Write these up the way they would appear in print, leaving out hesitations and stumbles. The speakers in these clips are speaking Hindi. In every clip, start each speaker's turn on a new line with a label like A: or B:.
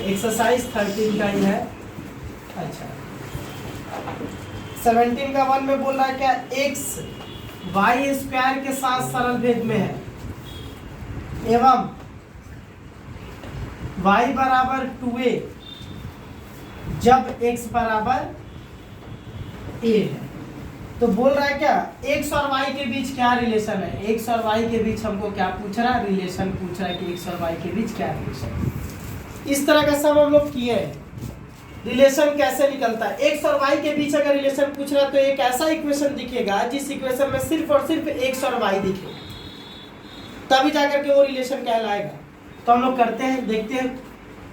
A: एक्सरसाइज 13 का ही है। अच्छा 17 का 1 में बोल रहा है क्या, एक्स वाई स्क्वायर के साथ सरल भेद में है एवं y बराबर 2a जब x बराबर a है। तो बोल रहा है क्या, x और y के बीच क्या रिलेशन है, x और y के बीच हमको क्या पूछ रहा है, रिलेशन पूछ रहा है कि x और y के बीच क्या रिलेशन है। इस तरह का सब हम लोग किए हैं। रिलेशन कैसे निकलता है, x और y के बीच अगर रिलेशन पूछ रहा है तो एक ऐसा इक्वेशन दिखेगा जिस इक्वेशन में सिर्फ और सिर्फ x और y दिखे, तभी जाकर के वो रिलेशन कहलाएगा। तो हम लोग करते हैं, देखते हैं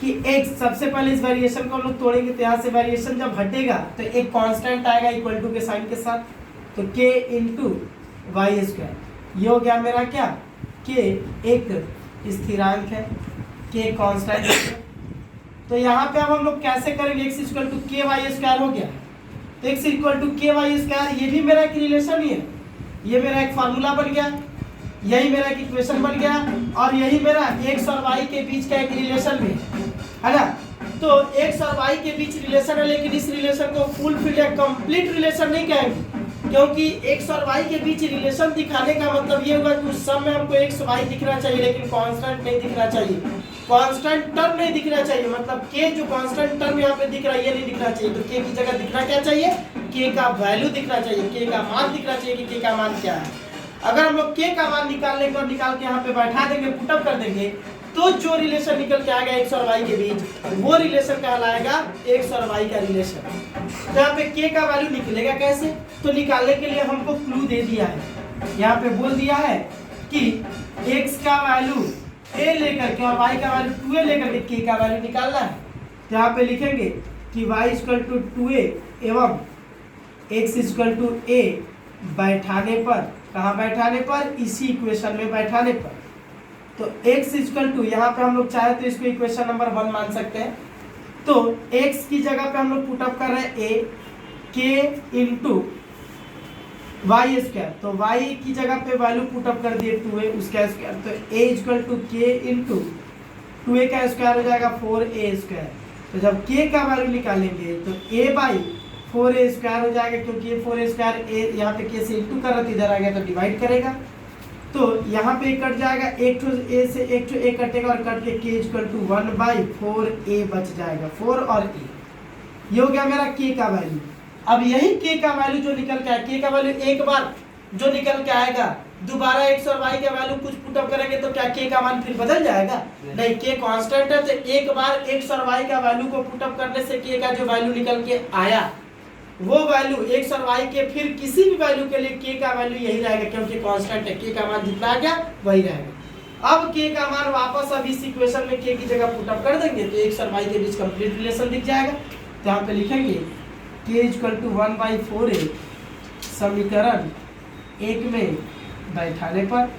A: कि x, सबसे पहले इस वेरिएशन को हम लोग तोड़ेंगे तो यहाँ से वेरिएशन जब हटेगा तो एक कांस्टेंट आएगा इक्वल टू के साइन के साथ, तो k इंटू वाई स्क्वायर, ये हो गया मेरा क्या, k एक स्थिरांक है, k कांस्टेंट है। तो यहाँ पे अब हम लोग कैसे करेंगे, x इक्वल टू के वाई स्क्वायर हो गया, तो x इक्वल टू के वाई स्क्वायर, ये भी मेरा एक रिलेशन ही है, ये मेरा एक फार्मूला बन गया, यही मेरा एक इक्वेशन बन गया, और यही मेरा x और y के बीच का एक रिलेशन भी है ना। तो x और y के बीच रिलेशन है, लेकिन इस रिलेशन को फुल फिल या कंप्लीट रिलेशन नहीं कहेंगे, क्योंकि x और y के बीच रिलेशन दिखाने का मतलब ये होगा कि उस सम में हमको x y दिखना चाहिए लेकिन कांस्टेंट नहीं दिखना चाहिए, कांस्टेंट टर्म नहीं दिखना चाहिए, मतलब k जो कांस्टेंट टर्म यहाँ पे दिख रहा है ये नहीं दिखना चाहिए। तो k की जगह दिखना क्या चाहिए, k का वैल्यू दिखना चाहिए, k का मान दिखना चाहिए कि k का मान क्या है। अगर हम लोग k का मान निकाल लेंगे और निकाल के यहाँ पे बैठा देंगे, पुटअप कर देंगे, तो जो रिलेशन निकल के आएगा x और y के बीच, वो रिलेशन कहलाएगा x और y का रिलेशन। तो यहाँ पे k का वैल्यू निकलेगा कैसे, तो निकालने के लिए हमको क्लू दे दिया है, यहाँ पे बोल दिया है कि x का वैल्यू a लेकर के और y का वैल्यू 2a लेकर के k का वैल्यू निकालना है। तो यहाँ पे लिखेंगे कि y इक्वल टू 2a एवं x इक्वल टू a बैठाने पर, कहाँ बैठाने पर, इसी इक्वेशन में बैठाने पर। तो x इक्वल टू, यहाँ पे हम लोग चाहे तो इसको इक्वेशन नंबर 1 मान सकते हैं। तो x की जगह पे हम लोग पुटअप कर रहे हैं a, k into y square, तो y की जगह पे वैल्यू पुटअप कर दिए 2a उसका स्क्वायर, तो a equal to k into 2a का स्क्वायर हो जाएगा 4a स्क्वायर। तो जब k का वैल्यू निकालेंगे तो a बाई 4a स्क्वायर हो जाएगा, क्योंकि ये 4a स्क्वायर a यहाँ पे k से इंटू कर रहा था, इधर आ गया तो डिवाइड करेगा, तो यहाँ पे कट जाएगा, एक तो a से एक तो a कटेगा और कट के k इक्वल टू 1/4a बच जाएगा, 4 और a, ये हो गया मेरा k का वैल्यू। अब यही k का वैल्यू जो निकल के आया, k का वैल्यू एक बार जो निकल के आएगा, दोबारा x और y का वैल्यू कुछ पुटअप करेंगे तो क्या k का मान फिर बदल जाएगा, नहीं, k कांस्टेंट है, तो एक बार x और y का वैल्यू को पुटअप करने से k का जो वैल्यू निकल के आया वो वैल्यू x और y के फिर किसी भी वैल्यू के लिए k का वैल्यू यही रहेगा, क्योंकि कांस्टेंट है, k का मान जितना आ गया वही रहेगा। अब k का मान वापस अब इस इक्वेशन में k की जगह पुटअप कर देंगे तो x और y के बीच कंप्लीट रिलेशन दिख जाएगा। तो यहाँ पे लिखेंगे k इक्वल टू 1/4a समीकरण 1 में बैठाने पर,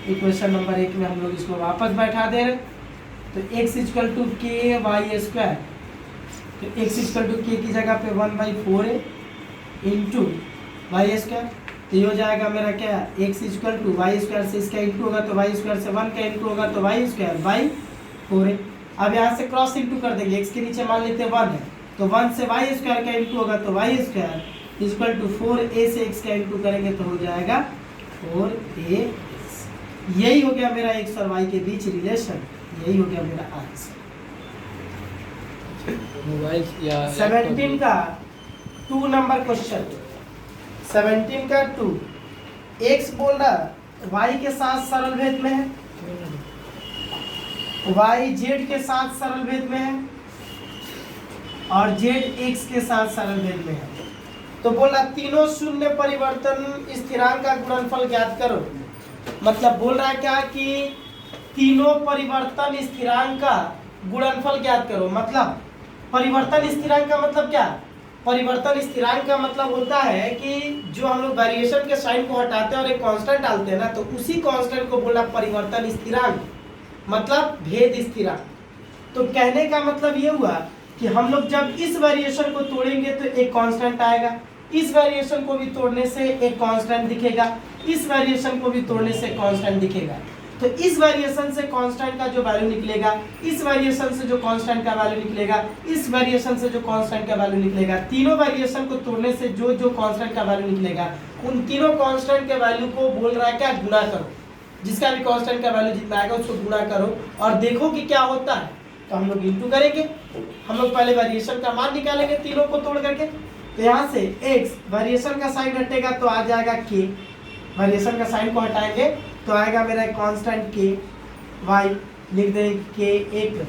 A: इक्वेशन नंबर 1 में हम लोग इसको वापस बैठा दे रहे, तो x equal to k y square, तो x इक्वल टू k की जगह पे 1/4a इंटू वाई स्क्वायर, तो ये हो जाएगा मेरा क्या, x equal to y square से इसका इंटू होगा तो वाई स्क्वायर से 1 का इंटू होगा तो वाई स्क्वायर बाई 4a। अब यहाँ से क्रॉस इंटू कर देंगे, x के नीचे मान लेते हैं 1 है, तो 1 से वाई स्क्वायर का इंटू होगा तो Y square equal to 4a से x का इंटू करेंगे तो हो जाएगा 4a। यही हो गया मेरा x और y के बीच रिलेशन, यही हो गया मेरा आंसर।
B: मोबाइल या
A: 17 का 2 नंबर क्वेश्चन, 17 का 2, x बोल रहा y के साथ सरल भेद में है, y z के साथ सरल भेद में है और z x के साथ सरल भेद में है। तो बोला तीनों शून्य परिवर्तन स्थिरांक का गुणनफल ज्ञात करो, मतलब बोल रहा है क्या कि तीनों परिवर्तन स्थिरांक का गुणनफल ज्ञात करो। मतलब परिवर्तन स्थिरांक का मतलब क्या, परिवर्तन स्थिरांक का मतलब होता है कि जो हम लोग वेरिएशन के साइन को हटाते हैं और एक कांस्टेंट डालते हैं ना, तो उसी कांस्टेंट को बोला परिवर्तन स्थिरांक, मतलब भेद स्थिरांक। तो कहने का मतलब ये हुआ कि हम लोग जब इस वेरिएशन को तोड़ेंगे तो एक कांस्टेंट आएगा, इस वेरिएशन को भी तोड़ने से एक कांस्टेंट दिखेगा, इस वेरिएशन को भी तोड़ने से कांस्टेंट दिखेगा। तो इस वेरिएशन से कांस्टेंट का जो वैल्यू निकलेगा, इस वेरिएशन से जो कांस्टेंट का वैल्यू निकलेगा, इस वेरिएशन से जो कांस्टेंट का वैल्यू निकलेगा, तीनों वेरिएशन को तोड़ने से जो जो कांस्टेंट का वैल्यू निकलेगा, उन तीनों कांस्टेंट के वैल्यू को बोल रहा है क्या, गुणा करो। जिसका भी कांस्टेंट का वैल्यू जितना आएगा उसको गुणा करो और देखो कि क्या होता है। तो हम लोग इंटू करेंगे, हम लोग पहले वेरिएशन का मान निकालेंगे तीनों को तोड़ करके। तो यहाँ से x वेरिएशन का साइन हटेगा तो आ जाएगा k, वेरिएशन का साइन को हटाएंगे तो आएगा मेरा कांस्टेंट k, y लिख देंगे k एक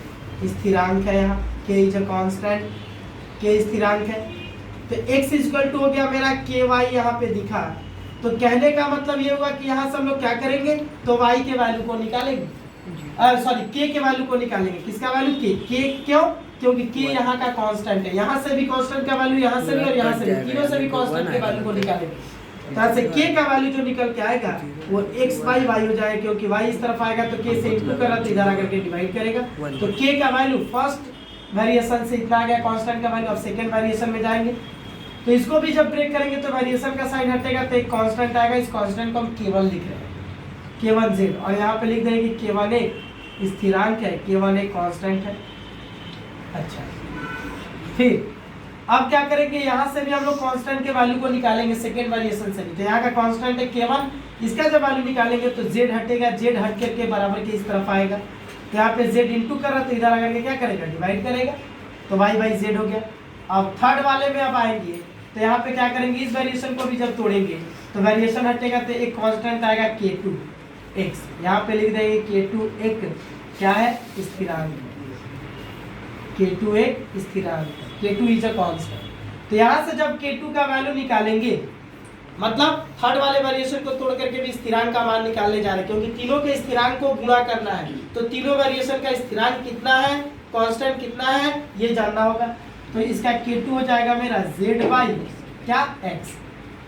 A: स्थिरांक है, यहाँ k is a constant, k स्थिरांक है। तो x इक्वल टू हो गया मेरा ky यहाँ पे दिखा। तो कहने का मतलब ये हुआ कि यहाँ से हम लोग क्या करेंगे, तो y के वैल्यू को निकालेंगे, सॉरी k के वैल्यू को निकालेंगे। किसका वैल्यू, k क्यों, क्योंकि k यहाँ का कांस्टेंट है, यहाँ से भी कांस्टेंट का वैल्यू, यहाँ से भी और यहाँ से भी, तीनों से भी कांस्टेंट के वैल्यू को निकालेंगे। तो यहाँ से k का वैल्यू जो निकल के आएगा वो x बाई y हो जाएगा, क्योंकि y इस तरफ आएगा तो k से इंटू कर रहा तो इधर आकर के डिवाइड करेगा। तो k का वैल्यू फर्स्ट वेरिएशन से इतना आ गया कांस्टेंट का वैल्यू। अब सेकंड वेरिएशन में जाएंगे तो इसको भी जब ब्रेक करेंगे तो वेरिएशन का साइन हटेगा तो एक कांस्टेंट आएगा, इस कांस्टेंट को हम k1 लिख रहे हैं, k1z, और यहाँ पे लिख देंगे कि k1 एक स्थिरांक है, k1 एक कांस्टेंट है। अच्छा, फिर अब क्या करेंगे, यहाँ से भी हम लोग कांस्टेंट के वैल्यू को निकालेंगे सेकेंड वेरिएशन से भी। तो यहाँ का कांस्टेंट है k1, इसका जब वैल्यू निकालेंगे तो z हटेगा, z हट करके बराबर के इस तरफ आएगा। तो यहाँ पे z इंटू कर रहा तो इधर आकर के क्या करेगा, डिवाइड करेगा, तो y बाई z हो गया। अब थर्ड वाले में अब आएंगे तो यहाँ पे क्या करेंगे, इस वेरिएशन को भी जब तोड़ेंगे तो वेरिएशन हटेगा तो एक कांस्टेंट आएगा k2x, यहाँ पे लिख देंगे k2 एक क्या है, स्थिरांक, k2 एक स्थिरांक, k2 इज अ कांस्टेंट। तो यहाँ से जब k2 का वैल्यू निकालेंगे, मतलब थर्ड वाले वेरिएशन को तोड़ करके भी स्थिरांक का मान निकालने जा रहे हैं, क्योंकि तीनों के स्थिरांक को गुणा करना है। तो तीनों वेरिएशन का स्थिरांक कितना है, कांस्टेंट कितना है, ये जानना होगा। तो इसका k2 हो जाएगा मेरा z बाई क्या x,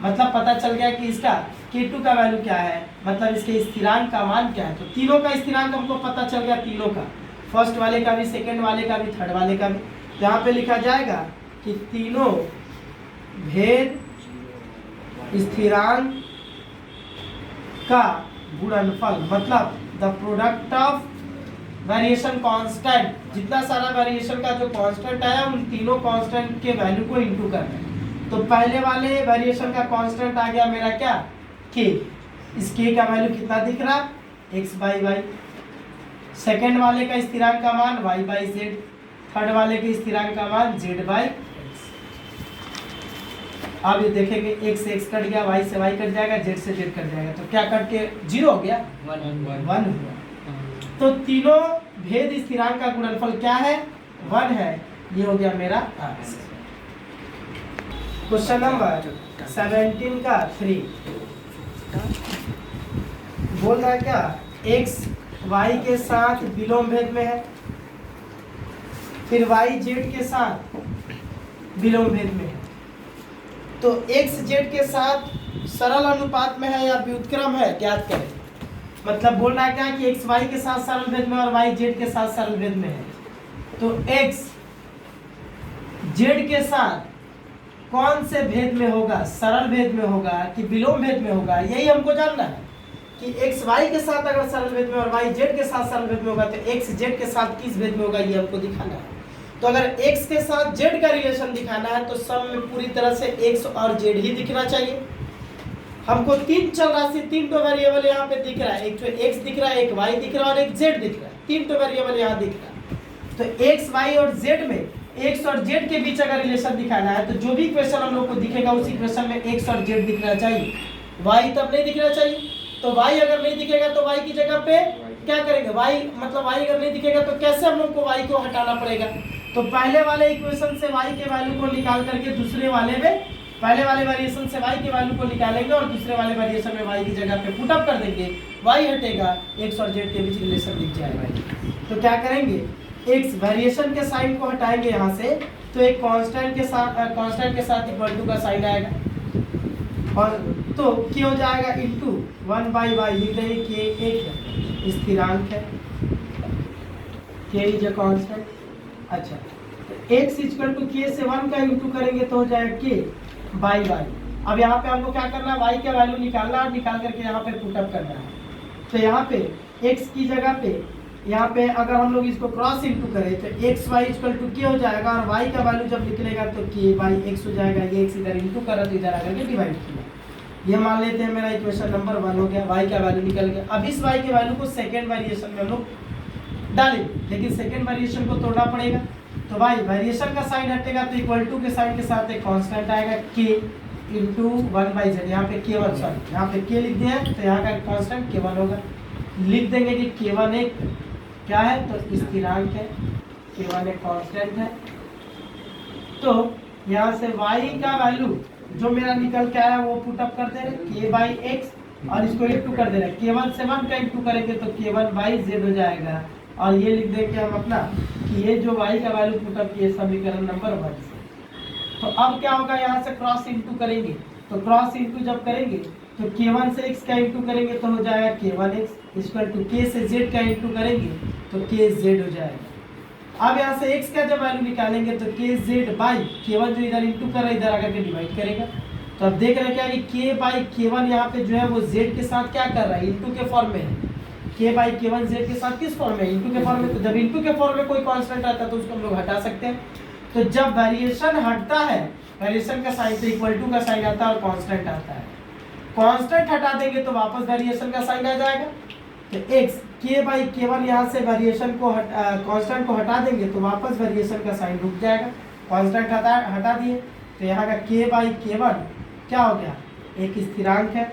A: मतलब पता चल गया कि इसका k2 का वैल्यू क्या है, मतलब इसके स्थिरांक का मान क्या है। तो तीनों का स्थिरांक हमको पता चल गया, तीनों का, फर्स्ट वाले का भी, सेकंड वाले का भी, थर्ड वाले का भी। यहाँ पे लिखा जाएगा कि तीनों भेद स्थिरांक का गुणनफल, मतलब the product of variation constant, जितना सारा वेरिएशन का जो कांस्टेंट आया उन तीनों कांस्टेंट के वैल्यू को इंटू करना है। तो पहले वाले वेरिएशन का कांस्टेंट आ गया मेरा क्या, k, इस k का वैल्यू कितना दिख रहा, x बाई वाई। सेकेंड वाले का स्थिरांक का मान y बाई z, थर्ड वाले के स्थिरांक का मान z बाई x। अब ये देखेंगे x से x कट गया, y से y कट जाएगा, z से z कट जाएगा, तो क्या कट के 0 हो गया, 1 हुआ। तो तीनों भेद स्थिरांक का गुणनफल क्या है, 1 है। ये हो गया मेरा आंसर। क्वेश्चन नंबर 17 का 3 बोल रहा है क्या, x y के साथ विलोम भेद में है, फिर y z के साथ विलोम भेद में है। तो x z के साथ सरल अनुपात में है या व्युत्क्रम है, ज्ञात करें। मतलब बोल रहा है क्या कि x y के साथ सरल भेद में और y z के साथ सरल भेद में है। तो x z के साथ कौन से भेद में होगा, सरल भेद में होगा कि विलोम भेद में होगा, यही हमको जानना है कि x y के साथ अगर सरल भेद में और y z के साथ सरल भेद में होगा तो x z के साथ किस भेद में होगा, ये हमको दिखाना है। तो अगर x के साथ z का रिलेशन दिखाना है तो सम में पूरी तरह से x और z ही दिखना चाहिए। हमको तीन चल राशि, तीन तो वेरिएबल यहाँ पे दिख रहा है, एक तो x दिख रहा है, एक y दिख रहा है और एक z दिख रहा है, तीन तो वेरिएबल यहाँ दिख रहा है। तो x y और z में x और z के बीच अगर रिलेशन दिखाना है तो जो भी क्वेश्चन हम लोग को दिखेगा उसी क्वेश्चन में x और z दिखना चाहिए, y तब नहीं दिखना चाहिए। तो y अगर नहीं दिखेगा तो y की जगह पे क्या करेंगे, y मतलब y अगर नहीं दिखेगा तो कैसे हम लोग को y को हटाना पड़ेगा। तो पहले वाले इक्वेशन से y के वैल्यू को निकाल करके दूसरे वाले में, पहले वाले वेरिएशन से y के वैल्यू को निकालेंगे और दूसरे वाले वेरिएशन में y की जगह पे पुट अप कर देंगे, y हटेगा, x और z के बीच रिलेशन दिख जाएगा। तो क्या करेंगे, x वेरिएशन के साइन को हटाएंगे यहाँ से, तो एक कांस्टेंट के साथ इक्वल टू का साइन आएगा, और तो क्या हो जाएगा इंटू 1 बाई वाई, लिख देंगे k एक स्थिरांक है, k इज अ कांस्टेंट। अच्छा, तो x इक्वल टू k से 1 का इंटू करेंगे तो हो जाएगा k बाई वाई। अब यहाँ पे हमको क्या करना है, y का वैल्यू निकालना और निकाल करके यहाँ पे पुट अप करना है। तो यहाँ पे x की जगह पे यहाँ पे अगर हम लोग इसको क्रॉस इंटू करें तो एक्स वाई इक्वल टू के हो जाएगा, और y का वैल्यू जब निकलेगा तो के बाई एक्स हो जाएगा। ये x इधर इंटू करा तो इधर आकर के डिवाइड किया। ये मान लेते हैं मेरा इक्वेशन नंबर 1 हो गया, y का वैल्यू निकल गया। अब इस y के वैल्यू को सेकेंड वेरिएशन में हम लोग डालेंगे, लेकिन सेकेंड वेरिएशन को तोड़ना पड़ेगा। तो भाई वेरिएशन का साइन हटेगा तो इक्वल टू के साइन के साथ एक कांस्टेंट आएगा k इंटू 1/z। यहाँ पे k1 सॉरी यहाँ पे k लिख दिया है तो यहाँ का कांस्टेंट k1 होगा। लिख देंगे कि k1 एक क्या है तो स्थिरांक है, k1 एक कांस्टेंट है। तो यहाँ से y का वैल्यू जो मेरा निकल के आया वो पुट अप कर दे रहे k बाई एक्स और इसको इंटू कर दे रहे k1 से 1 का इंटू करेंगे तो k1 बाई z हो जाएगा। और ये लिख देंगे हम अपना कि ये जो y का वैल्यू पुट अप किए समीकरण नंबर 1 से। तो अब क्या होगा, यहाँ से क्रॉस इंटू करेंगे तो क्रॉस इंटू जब करेंगे तो k1 से x का इंटू करेंगे तो हो जाएगा k1x इक्वल टू k से z का इंटू करेंगे तो kz हो जाएगा। अब यहाँ से x का जब वैल्यू निकालेंगे तो kz बाई k1 जो इधर इंटू कर रहा है इधर आकर के डिवाइड करेगा। तो अब देख रहे हैं क्या कि k बाई k1 यहाँ पे जो है वो z के साथ क्या कर रहा है, इंटू के फॉर्म में है। k बाई k1 z के साथ किस फॉर्म में, इंटू के फॉर्म में। तो जब इंटू के फॉर्म में कोई कांस्टेंट आता है तो उसको हम लोग हटा सकते हैं। तो जब वेरिएशन हटता है, वेरिएशन का साइन तो इक्वल टू का साइन आता है और कांस्टेंट आता है। कांस्टेंट हटा देंगे तो वापस वेरिएशन का साइन आ जाएगा। तो x k बाई k1 यहाँ से वेरिएशन को कांस्टेंट को हटा देंगे तो वापस वेरिएशन का साइन रुक जाएगा। कांस्टेंट हटा दिए तो यहाँ का k बाई k1 क्या हो गया, एक स्थिरांक है।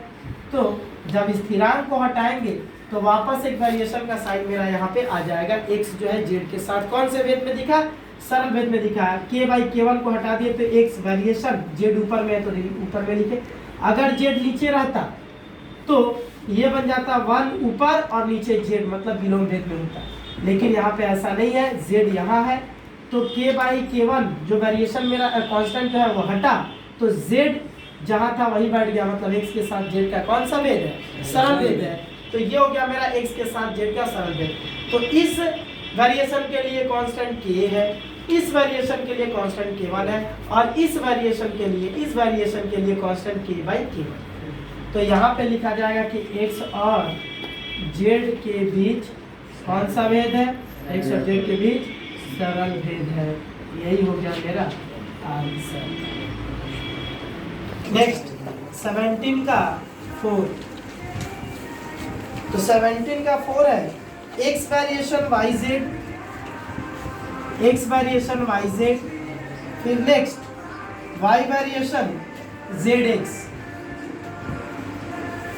A: तो जब स्थिरांक को हटाएंगे तो वापस एक वेरिएशन का साइन मेरा यहाँ पे आ जाएगा। x जो है z के साथ कौन से भेद में दिखा, सरल भेद में दिखा है। k बाई k1 को हटा दिए तो x वेरिएशन z ऊपर में है तो ऊपर में लिखे। अगर z नीचे रहता तो ये बन जाता 1 ऊपर और नीचे z, मतलब विलोम भेद में होता। लेकिन यहाँ पे ऐसा नहीं है, z यहाँ है तो k बाई k1 जो वेरिएशन मेरा कांस्टेंट जो है वो हटा तो z जहाँ था वही बैठ गया, मतलब x के साथ z का कौन सा भेद है, सरल भेद है। तो ये हो गया मेरा x के साथ z का सरल भेद। तो इस वेरिएशन के लिए कांस्टेंट k है, इस वेरिएशन के लिए कांस्टेंट k1 है, और इस वेरिएशन के लिए कांस्टेंट k बाई k1। तो यहाँ पे लिखा जाएगा कि x और z के बीच कौन सा भेद है, x और z के बीच सरल भेद है। यही हो गया मेरा आंसर। नेक्स्ट 17 का 4। तो 17 का 4 है x वेरिएशन yz, फिर नेक्स्ट y वेरिएशन zx।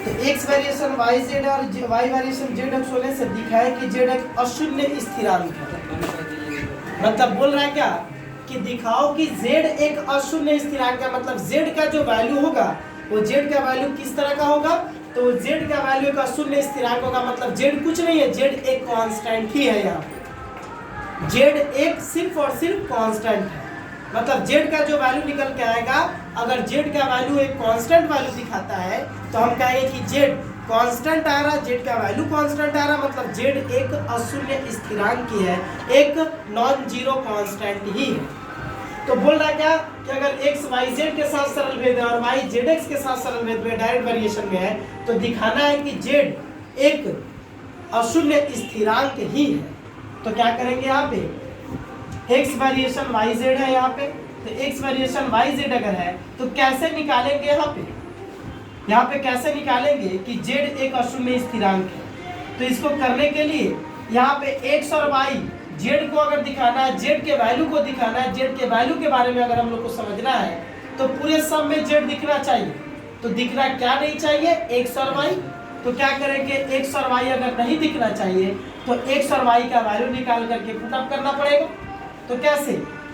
A: तो x वेरिएशन yz और y वेरिएशन zx होने से दिखा है कि z एक अशून्य स्थिरांक है। मतलब बोल रहा है क्या कि दिखाओ कि z एक अशून्य स्थिरांक है, मतलब z का जो वैल्यू होगा वो z का वैल्यू किस तरह का होगा, तो z का वैल्यू एक अशून्य स्थिरांक होगा। मतलब z कुछ नहीं है, z एक कांस्टेंट ही है। यहाँ z एक सिर्फ और सिर्फ कांस्टेंट है। मतलब z का जो वैल्यू निकल के आएगा, अगर z का वैल्यू एक कांस्टेंट वैल्यू दिखाता है तो हम कहेंगे कि z कांस्टेंट आ रहा, z का वैल्यू कांस्टेंट आ रहा, मतलब z एक अशून्य स्थिरांक ही है, एक नॉन जीरो कांस्टेंट ही है। तो बोल रहा है क्या कि अगर x yz के साथ सरल भेद है और y zx के साथ सरल भेद में डायरेक्ट वेरिएशन में है तो दिखाना है कि z एक अशून्य स्थिरांक ही है। तो क्या करेंगे, यहाँ पे x वेरिएशन yz है, यहाँ पे तो x वेरिएशन yz अगर है तो कैसे निकालेंगे, यहाँ पे कैसे निकालेंगे कि z एक अशून्य स्थिरांक है। तो इसको करने के लिए यहाँ पे x और y z को अगर दिखाना है, z के वैल्यू को दिखाना है, z के वैल्यू के बारे में अगर हम लोग को समझना है तो पूरे सब में z दिखना चाहिए। तो दिखना क्या नहीं चाहिए, x और y। तो क्या करेंगे, x और y अगर नहीं दिखना चाहिए तो x और y का वैल्यू निकाल करके पुट अप करना पड़ेगा। तो कैसे,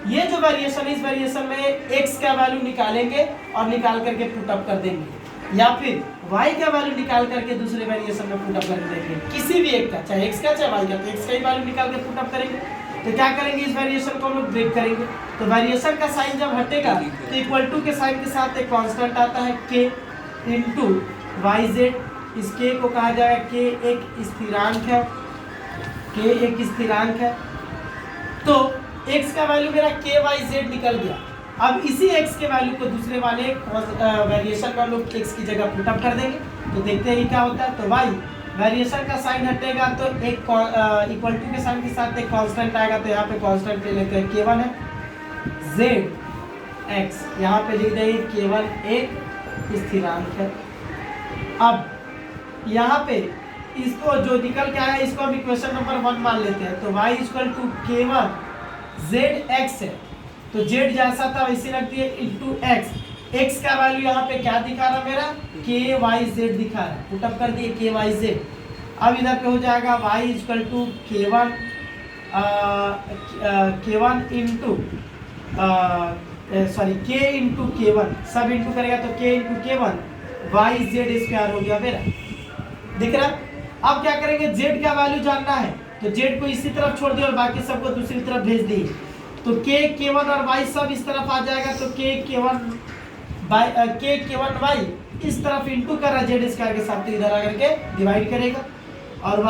A: ये जो वेरिएशन, इस वेरिएशन में x का वैल्यू निकालेंगे और निकाल करके पुट अप कर देंगे, या फिर y का वैल्यू निकाल करके दूसरे वेरिएशन में पुट अप कर देंगे, किसी भी एक का, चाहे x का चाहे y का। तो x का ही वैल्यू निकाल के पुट अप करेंगे। तो क्या करेंगे, इस वेरिएशन को हम लोग ब्रेक करेंगे। तो वेरिएशन का साइन जब हटेगा तो इक्वल टू के साइन के साथ एक कांस्टेंट आता है k इंटू yz। इस k को कहा जाएगा k एक स्थिरांक है, k एक स्थिरांक है। तो x का वैल्यू मेरा k y z निकल गया। अब इसी x के वैल्यू को दूसरे वाले वेरिएशन में हम लोग x की जगह पुट अप कर देंगे। तो देखते हैं क्या होता है। तो y वेरिएशन का साइन हटेगा तो एक इक्वल टू के साइन के साथ एक कांस्टेंट आएगा, तो यहाँ पे कांस्टेंट ले लेते हैं k1 है, z(x) यहाँ पे लिख देंगे k1 एक स्थिरांक है। अब यहाँ पे इसको जो निकल के आया इसको हम इक्वेशन नंबर 1 मान लेते हैं, तो y equal to k1 zx है, तो z जैसा था वैसे रख दिए इंटू x। x का वैल्यू यहाँ पे क्या दिखा रहा मेरा, kyz दिखा रहा है, पुटअप कर दिए kyz। अब इधर पे हो जाएगा y equal to k1 into sorry k into k1, सब इंटू करेगा तो k इंटू k1 yz² हो गया मेरा, दिख रहा। अब क्या करेंगे, z का वैल्यू जानना है तो z को इसी तरफ छोड़ दिए और बाकी सबको दूसरी तरफ भेज दिए, तो k k1 और y सब इस तरफ आ जाएगा, तो k k1 y इस तरफ इंटू कर रहा z² के साथ, तो इधर आकर के डिवाइड करेगा और y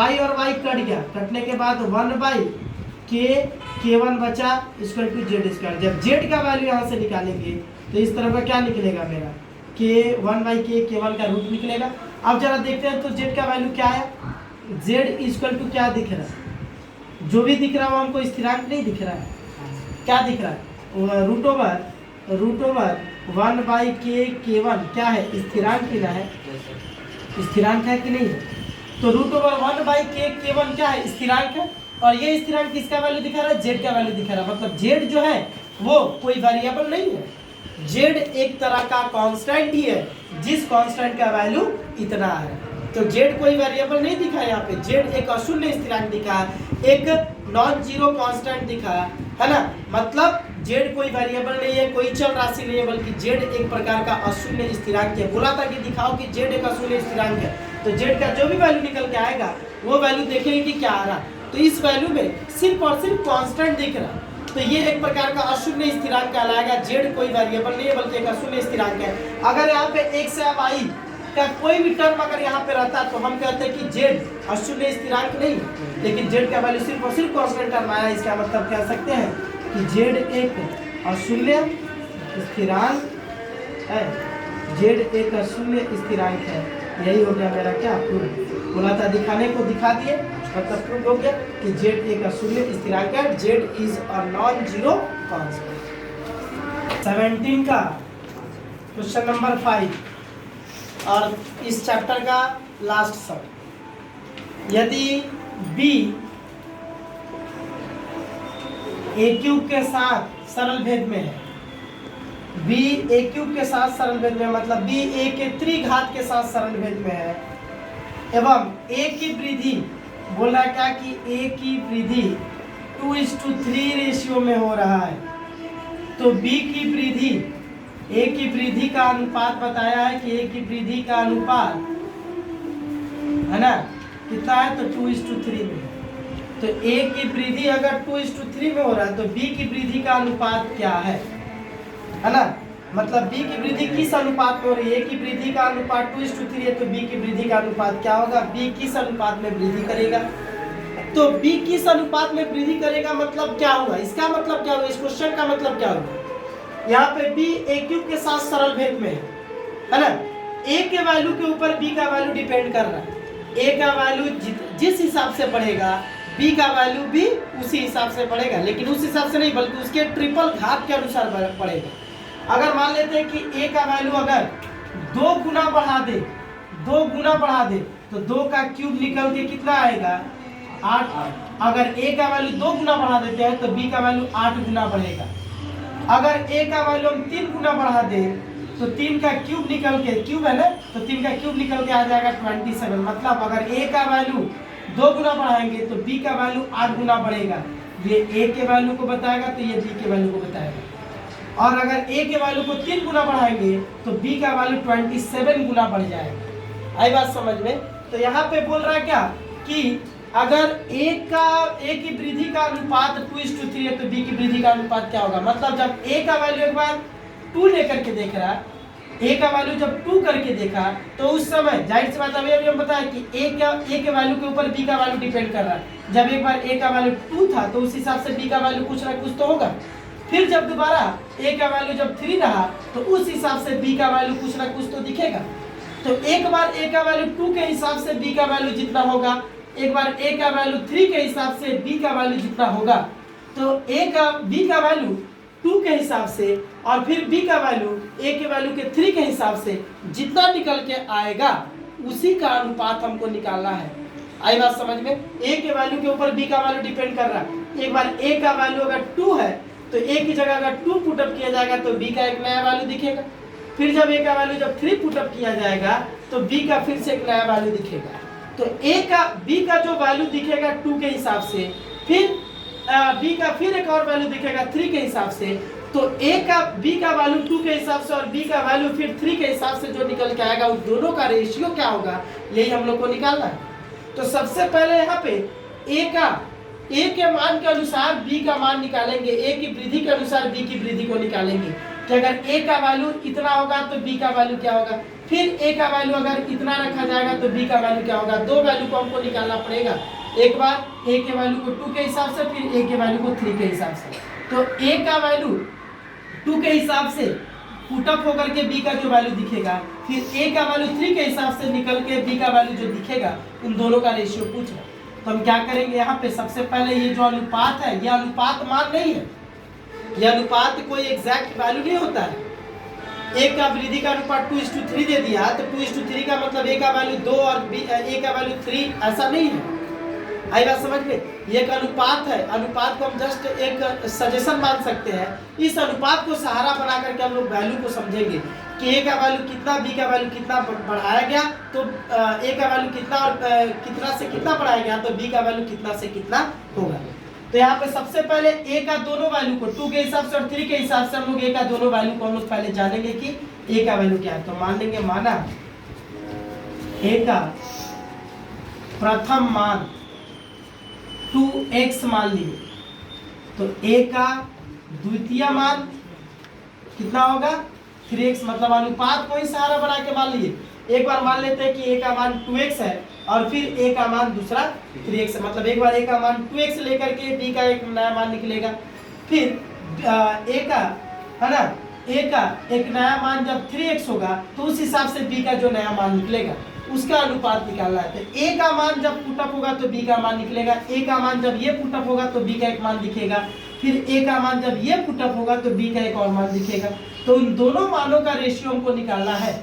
A: कट गया, कटने के बाद 1 k1 बचा इक्वल टू z²। जब z का वैल्यू यहाँ से निकालेंगे तो इस तरफ का क्या निकलेगा मेरा, k1 का रूट निकलेगा। अब जरा देखते हैं तो z का वैल्यू क्या है, z इक्वल टू क्या दिख रहा है, जो भी दिख रहा है वो हमको स्थिरांक नहीं दिख रहा है, क्या दिख रहा है, रूट ओवर 1/k1 क्या है, स्थिरांक ही ना है, स्थिरांक है कि नहीं, तो रूट ओवर 1/k1 क्या है, स्थिरांक है। और ये स्थिरांक किसका वैल्यू दिखा रहा है, z का वैल्यू दिखा रहा है, मतलब z जो है वो कोई वेरिएबल नहीं है, z एक तरह का कांस्टेंट ही है, जिस कांस्टेंट का वैल्यू इतना है। तो z कोई वेरिएबल नहीं दिखा है, यहाँ पे z एक अशून्य स्थिरांक दिखा है, एक नॉन जीरो कांस्टेंट दिखा है ना, मतलब z कोई वेरिएबल नहीं है, कोई चल राशि नहीं है, बल्कि z एक प्रकार का अशून्य स्थिरांक है। बोला था कि दिखाओ कि z एक अशून्य स्थिरांक है, तो z का जो भी वैल्यू निकल के आएगा वो वैल्यू देखेंगे कि क्या आ रहा, तो इस वैल्यू में सिर्फ और सिर्फ कांस्टेंट दिख रहा, तो ये एक प्रकार का अशून्य स्थिरांक कहलाएगा। z कोई वेरिएबल नहीं है बल्कि एक अशून्य स्थिरांक है। अगर यहाँ पे x या y का कोई भी टर्म अगर यहाँ पे रहता तो हम कहते हैं कि z अशून्य स्थिरांक नहीं, लेकिन z का वैल्यू सिर्फ और सिर्फ कांस्टेंट टर्म आया, इसका मतलब कह सकते हैं कि z एक अशून्य स्थिरांक है, z एक अशून्य स्थिरांक है। यही हो गया मेरा क्या प्रूफ, बोला था दिखाने को दिखा दिए, मतलब प्रूफ हो गया कि z एक अशून्य स्थिरांक है, z is a non zero constant. 17 का क्वेश्चन नंबर 5 और इस चैप्टर का लास्ट सम, यदि b a³ के साथ सरल भेद में है, b a³ के साथ सरल भेद में, मतलब b a के त्रिघात के साथ सरल भेद में है, एवं a की वृद्धि बोल रहा है क्या कि a की वृद्धि 2:3 रेशियो में हो रहा है, तो b की वृद्धि, a की वृद्धि का अनुपात बताया है कि a की वृद्धि का अनुपात है ना कितना है, तो 2:3 में। तो a की वृद्धि अगर 2:3 में हो रहा है तो b की वृद्धि का अनुपात क्या है ना, मतलब b की वृद्धि किस अनुपात में हो रही है, a की वृद्धि का अनुपात 2:3 है, तो b की वृद्धि का अनुपात क्या होगा, b किस अनुपात में वृद्धि करेगा, तो b किस अनुपात में वृद्धि करेगा मतलब क्या हुआ, इसका मतलब क्या हुआ, इस क्वेश्चन का मतलब क्या हुआ, यहाँ पे b a³ के साथ सरल भेद में है ना, a के वैल्यू के ऊपर b का वैल्यू डिपेंड कर रहा है, a का वैल्यू जिस हिसाब से बढ़ेगा b का वैल्यू भी उसी हिसाब से बढ़ेगा, लेकिन उस हिसाब से नहीं बल्कि उसके ट्रिपल घात के अनुसार बढ़ेगा। अगर मान लेते हैं कि a का वैल्यू अगर 2 गुना बढ़ा दे, 2 गुना बढ़ा दे तो 2 का क्यूब निकल के कितना आएगा 8। अगर a का वैल्यू 2 गुना बढ़ा देते हैं तो b का वैल्यू 8 गुना बढ़ेगा। अगर a का वैल्यू हम 3 गुना बढ़ा दे तो 3 का क्यूब निकल के, क्यूब है ना, तो 3 का क्यूब निकल के आ जाएगा 27। मतलब अगर a का वैल्यू 2 गुना बढ़ाएंगे तो b का वैल्यू 8 गुना बढ़ेगा, ये a के वैल्यू को बताएगा तो ये b के वैल्यू को बताएगा। और अगर a के वैल्यू को 3 गुना बढ़ाएंगे तो b का वैल्यू 27 गुना बढ़ जाएगा। आई बात समझ में, तो यहाँ पे बोल रहा है क्या कि अगर a की वृद्धि का अनुपात 2:3 है तो b की वृद्धि का अनुपात क्या होगा, मतलब जब a का वैल्यू एक बार 2 लेकर के देख रहा है, a का वैल्यू जब 2 करके देखा तो उस समय जाहिर सी बात अभी हम बताया कि a के वैल्यू के ऊपर b का वैल्यू डिपेंड कर रहा है। जब एक बार a का वैल्यू 2 था तो उस हिसाब से b का वैल्यू कुछ ना कुछ तो होगा, फिर जब दोबारा a का वैल्यू जब 3 रहा तो उस हिसाब से b का वैल्यू कुछ ना कुछ तो दिखेगा। तो एक बार a का वैल्यू 2 के हिसाब से b का वैल्यू जितना होगा, एक बार a का वैल्यू 3 के हिसाब से b का वैल्यू जितना होगा, तो b का वैल्यू 2 के हिसाब से और फिर b का वैल्यू a के वैल्यू के 3 के हिसाब से जितना निकल के आएगा उसी का अनुपात हमको निकालना है। आई बात समझ में? a के वैल्यू के ऊपर b का वैल्यू डिपेंड कर रहा है। एक बार a का वैल्यू अगर 2 है तो a की जगह अगर 2 पुटअप किया जाएगा तो b का एक नया वैल्यू दिखेगा। फिर जब a का वैल्यू जब 3 पुटअप किया जाएगा तो b का फिर से एक नया वैल्यू दिखेगा। तो b का जो वैल्यू दिखेगा 2 के हिसाब से, फिर b का फिर एक और वैल्यू दिखेगा 3 के हिसाब से, तो b का वैल्यू 2 के हिसाब से और b का वैल्यू फिर 3 के हिसाब से जो निकल के आएगा उस दोनों का रेशियो क्या होगा, यही हम लोग को निकालना है। तो सबसे पहले यहाँ पे a के मान के अनुसार b का मान निकालेंगे, a की वृद्धि के अनुसार b की वृद्धि को निकालेंगे कि अगर a का वैल्यू इतना होगा तो b का वैल्यू क्या होगा, फिर a का वैल्यू अगर इतना रखा जाएगा तो b का वैल्यू क्या होगा। दो वैल्यू को हमको निकालना पड़ेगा, एक बार a के वैल्यू को 2 के हिसाब से, फिर a के वैल्यू को 3 के हिसाब से। तो a का वैल्यू 2 के हिसाब से पुटअप होकर के b का जो वैल्यू दिखेगा, फिर a का वैल्यू 3 के हिसाब से निकल के b का वैल्यू जो दिखेगा, उन दोनों का रेशियो पूछ रहा है। तो हम क्या करेंगे यहाँ पे, सबसे पहले ये जो अनुपात है, ये अनुपात मान नहीं है, ये अनुपात कोई एग्जैक्ट वैल्यू नहीं होता है। a का वृद्धि का अनुपात 2:3 दे दिया तो 2:3 का मतलब a का वैल्यू 2 और a का वैल्यू 3, ऐसा नहीं है। आई बात समझ में? ये एक अनुपात है, अनुपात को हम जस्ट एक सजेशन मान सकते हैं। इस अनुपात को सहारा बना करके हम लोग वैल्यू को समझेंगे कि a का वैल्यू कितना, b का वैल्यू कितना बढ़ाया गया तो a का वैल्यू कितना और कितना से कितना बढ़ाया गया तो b का वैल्यू कितना से कितना होगा। तो यहाँ पे सबसे पहले a का दोनों वैल्यू को 2 के हिसाब से और 3 के हिसाब से हम लोग a का दोनों वैल्यू को हम लोग पहले जानेंगे कि a का वैल्यू क्या है। तो मान लेंगे, माना a का प्रथम मान 2x मान लिए, तो a का द्वितीय मान कितना होगा 3x, मतलब अनुपात को ही सहारा बना के मान लिए। एक बार मान लेते हैं कि a का मान 2x है और फिर a का मान दूसरा 3x है, मतलब एक बार a का मान 2x लेकर के b का एक नया मान निकलेगा। फिर a का है ना, a का एक नया मान जब 3x होगा तो उस हिसाब से b का जो नया मान निकलेगा उसका अनुपात निकालना है। तो a का मान जब पुटअप होगा तो b का मान निकलेगा, a का मान जब ये पुटअप होगा तो b का एक मान दिखेगा, फिर a का मान जब ये पुटअप होगा तो b का एक और मान दिखेगा। तो उन दोनों मानों का रेशियो हमको निकालना है।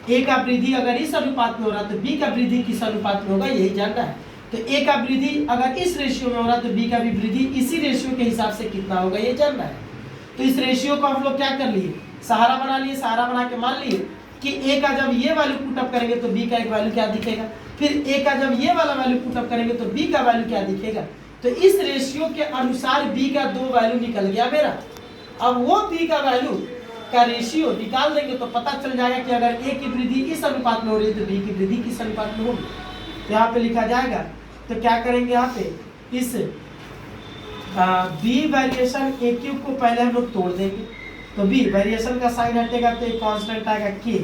A: a का वृद्धि अगर इस अनुपात में हो रहा तो b का वृद्धि किस अनुपात में होगा, यही जानना है। तो a का वृद्धि अगर इस रेशियो में हो रहा तो b का भी वृद्धि इसी रेशियो के हिसाब से कितना होगा, ये जानना है। तो इस रेशियो को हम लोग क्या कर लिए, सहारा बना लिए, सहारा बना के मान लिए कि a का जब ये वैल्यू पुटअप करेंगे तो b का एक वैल्यू क्या दिखेगा, फिर a का जब ये वाला वैल्यू पुटअप करेंगे तो b का वैल्यू क्या दिखेगा। तो इस रेशियो के अनुसार b का दो वैल्यू निकल गया मेरा। अब वो b का वैल्यू का रेशियो निकाल देंगे तो पता चल जाएगा कि अगर a की वृद्धि इस अनुपात में हो रही है तो b की वृद्धि किस अनुपात में होगी। तो यहाँ पे लिखा जाएगा, तो क्या करेंगे यहाँ पे, इस b वेरिएशन a क्यूब को पहले हम लोग तोड़ देंगे। तो b वेरिएशन का साइन हटेगा तो एक कांस्टेंट आएगा k,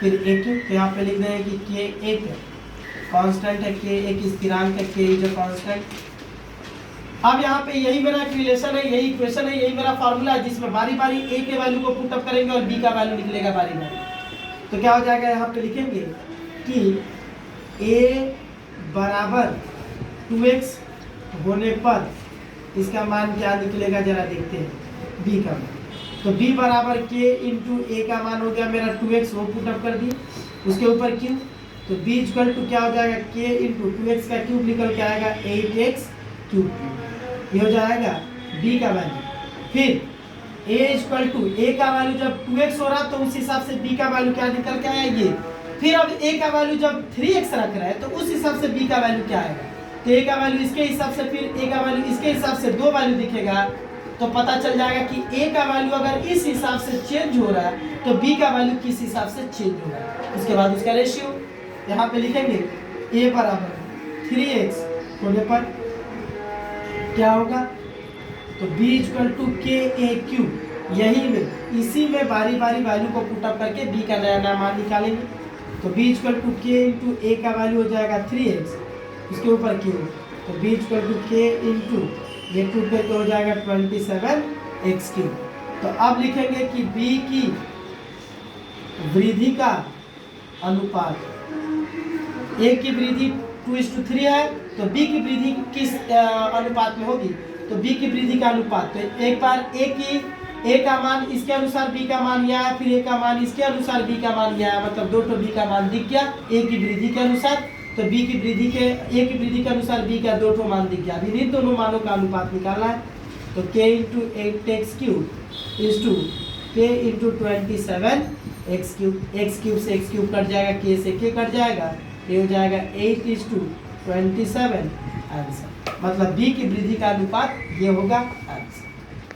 A: फिर a क्यूब, तो यहाँ पे लिख देंगे कि k एक कांस्टेंट है, k एक स्थिरांक है, k इज अ कांस्टेंट। अब यहाँ पे यही मेरा एक रिलेशन है, यही इक्वेशन है, यही मेरा फार्मूला है जिसमें बारी बारी a के वैल्यू को पुटअप करेंगे और b का वैल्यू निकलेगा बारी बारी। तो क्या हो जाएगा, यहाँ पे लिखेंगे कि a बराबर 2x होने पर इसका मान क्या निकलेगा, जरा देखते हैं b का मान। तो b बराबर k इंटू a का मान हो गया मेरा 2x, वो पुटअप कर दिए, उसके ऊपर क्यूब, तो b इक्वल टू क्या हो जाएगा, k इंटू 2x का क्यूब निकल के आएगा 8x क्यूब, ये हो जाएगा b का वैल्यू। फिर a इक्वल टू a का वैल्यू जब 2x हो रहा तो उस हिसाब से b का वैल्यू क्या निकल के आया ये। फिर अब a का वैल्यू जब 3x रख रहा है तो उस हिसाब से b का वैल्यू क्या आएगा, तो a का वैल्यू इसके हिसाब से, फिर a का वैल्यू इसके हिसाब से, दो वैल्यू दिखेगा तो पता चल जाएगा कि a का वैल्यू अगर इस हिसाब से चेंज हो रहा है तो b का वैल्यू किस हिसाब से चेंज होगा। उसके बाद उसका रेशियो यहाँ पे लिखेंगे, a बराबर 3x होने पर क्या होगा, तो b equal to k a cube, यही में इसी में बारी बारी वैल्यू को पुटअप करके b का नया नया मान निकालेंगे। तो b equal to k into a का वैल्यू हो जाएगा 3x, उसके ऊपर क्यूब, तो b equal to k into ये टू करके हो जाएगा 27x क्यूब। तो अब लिखेंगे कि b की वृद्धि का अनुपात। ए की वृद्धि 2:3 है, तो बी की वृद्धि किस अनुपात में होगी? तो बी की वृद्धि का अनुपात, तो एक बार ए का मान इसके अनुसार बी का मान यह आया, फिर ए का मान इसके अनुसार बी का मान यह आया, मतलब दो तो बी का मान दिख गया ए की वृद्धि के अनुसार, तो ए की वृद्धि के अनुसार बी का दो तो मान दिख गया। अभी इन दोनों मानों का अनुपात निकालना है, तो k into 8x³ is to k into 27 x³ से x³ कट जाएगा, k से k कट जाएगा, ये हो जाएगा 8:27 आंसर। मतलब बी की वृद्धि का अनुपात ये होगा आंसर।